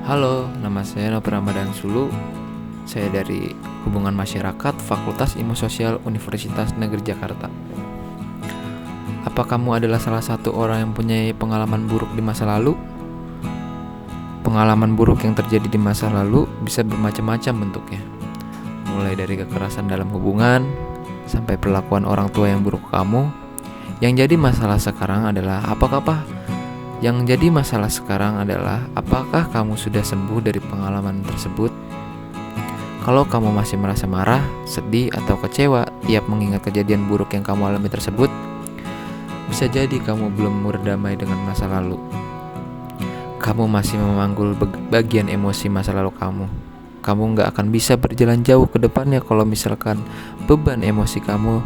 Halo, nama saya Nopri Ramadan Sulu. Saya dari Hubungan Masyarakat Fakultas Ilmu Sosial Universitas Negeri Jakarta. Apa kamu adalah salah satu orang yang punya pengalaman buruk di masa lalu? Pengalaman buruk yang terjadi di masa lalu bisa bermacam-macam bentuknya. Mulai dari kekerasan dalam hubungan, sampai perlakuan orang tua yang buruk ke kamu. Yang jadi masalah sekarang adalah apakah kamu sudah sembuh dari pengalaman tersebut? Kalau kamu masih merasa marah, sedih, atau kecewa tiap mengingat kejadian buruk yang kamu alami tersebut, bisa jadi kamu belum berdamai dengan masa lalu. Kamu masih memanggul bagian emosi masa lalu kamu. Kamu gak akan bisa berjalan jauh ke depannya kalau misalkan beban emosi kamu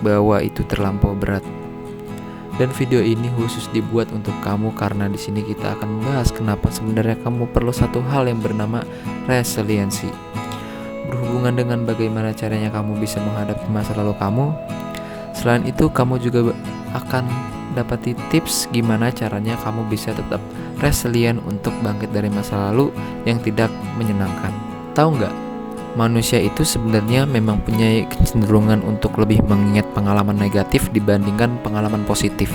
bawa itu terlampau berat. Dan video ini khusus dibuat untuk kamu karena di sini kita akan membahas kenapa sebenarnya kamu perlu satu hal yang bernama resiliensi. Berhubungan dengan bagaimana caranya kamu bisa menghadapi masa lalu kamu. Selain itu, kamu juga akan dapati tips gimana caranya kamu bisa tetap resilient untuk bangkit dari masa lalu yang tidak menyenangkan. Tahu nggak? Manusia itu sebenarnya memang punya kecenderungan untuk lebih mengingat pengalaman negatif dibandingkan pengalaman positif.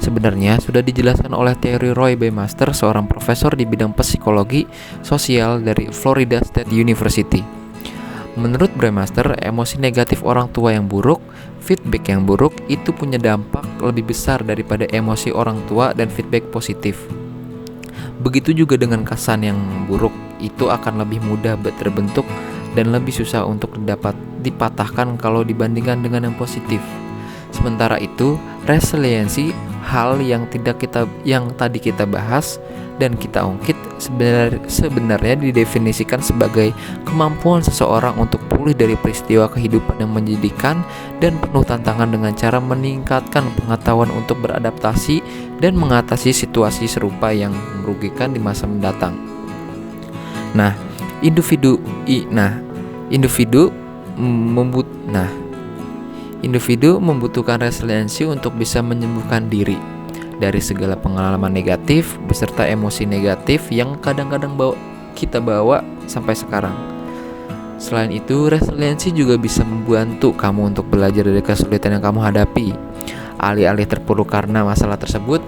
Sebenarnya sudah dijelaskan oleh teori Roy Baumeister, seorang profesor di bidang psikologi sosial dari Florida State University. Menurut Baumeister, emosi negatif orang tua yang buruk, feedback yang buruk itu punya dampak lebih besar daripada emosi orang tua dan feedback positif. Begitu juga dengan kesan yang buruk, itu akan lebih mudah terbentuk dan lebih susah untuk dapat dipatahkan kalau dibandingkan dengan yang positif. Sementara itu, resiliensi, hal yang tadi kita bahas dan kita ungkit sebenarnya didefinisikan sebagai kemampuan seseorang untuk pulih dari peristiwa kehidupan yang menyedihkan dan penuh tantangan dengan cara meningkatkan pengetahuan untuk beradaptasi dan mengatasi situasi serupa yang merugikan di masa mendatang. Individu membutuhkan resiliensi untuk bisa menyembuhkan diri dari segala pengalaman negatif beserta emosi negatif yang kadang-kadang kita bawa sampai sekarang. Selain itu, resiliensi juga bisa membantu kamu untuk belajar dari kesulitan yang kamu hadapi. Alih-alih terpuruk karena masalah tersebut,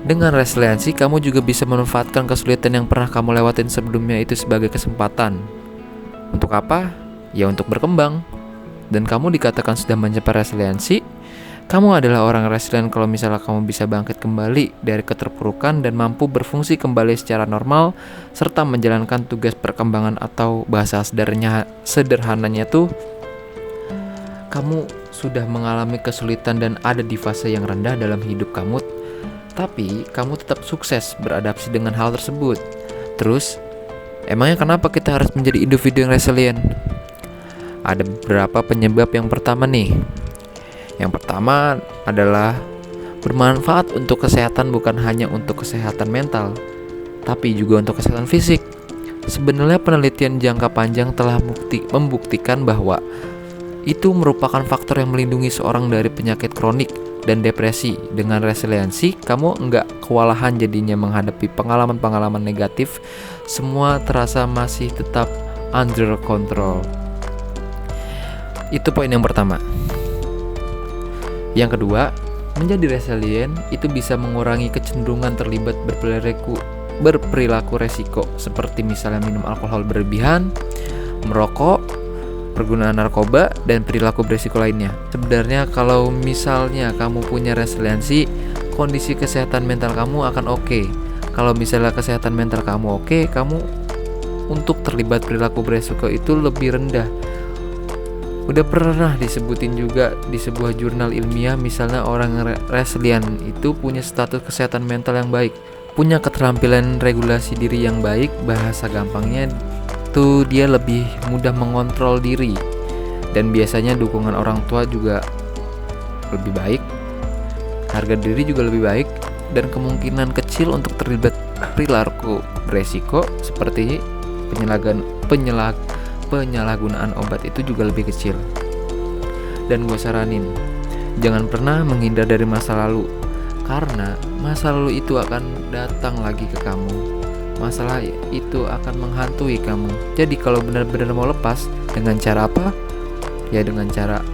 dengan resiliensi kamu juga bisa memanfaatkan kesulitan yang pernah kamu lewatin sebelumnya itu sebagai kesempatan. Untuk apa? Ya untuk berkembang. Dan kamu dikatakan sudah mencapai resiliensi. Kamu adalah orang resilient kalau misalnya kamu bisa bangkit kembali dari keterpurukan dan mampu berfungsi kembali secara normal serta menjalankan tugas perkembangan, atau bahasa sederhananya tuh kamu sudah mengalami kesulitan dan ada di fase yang rendah dalam hidup kamu, tapi kamu tetap sukses beradaptasi dengan hal tersebut. Terus, emangnya kenapa kita harus menjadi individu yang resilient? Ada beberapa penyebab. Yang pertama nih. Yang pertama adalah bermanfaat untuk kesehatan, bukan hanya untuk kesehatan mental, tapi juga untuk kesehatan fisik. Sebenarnya penelitian jangka panjang telah membuktikan bahwa itu merupakan faktor yang melindungi seorang dari penyakit kronik dan depresi. Dengan resiliensi, kamu nggak kewalahan jadinya menghadapi pengalaman-pengalaman negatif. Semua terasa masih tetap under control. Itu poin yang pertama. Yang kedua, menjadi resilient itu bisa mengurangi kecenderungan terlibat berperilaku resiko, seperti misalnya minum alkohol berlebihan, merokok, penggunaan narkoba, dan perilaku berisiko lainnya. Sebenarnya kalau misalnya kamu punya resiliensi, kondisi kesehatan mental kamu akan oke. Kalau misalnya kesehatan mental kamu oke, kamu untuk terlibat perilaku berisiko itu lebih rendah. Udah pernah disebutin juga di sebuah jurnal ilmiah, misalnya orang resilient itu punya status kesehatan mental yang baik, punya keterampilan regulasi diri yang baik. Bahasa gampangnya tuh dia lebih mudah mengontrol diri, dan biasanya dukungan orang tua juga lebih baik, harga diri juga lebih baik, dan kemungkinan kecil untuk terlibat perilaku beresiko seperti penyalahgunaan obat itu juga lebih kecil. Dan gue saranin, jangan pernah menghindar dari masa lalu, karena masa lalu itu akan datang lagi ke kamu. masalah itu akan menghantui kamu. Jadi kalau benar-benar mau lepas, dengan cara apa? Ya dengan cara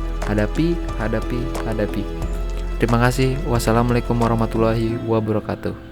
hadapi. Terima kasih. Wassalamualaikum warahmatullahi wabarakatuh.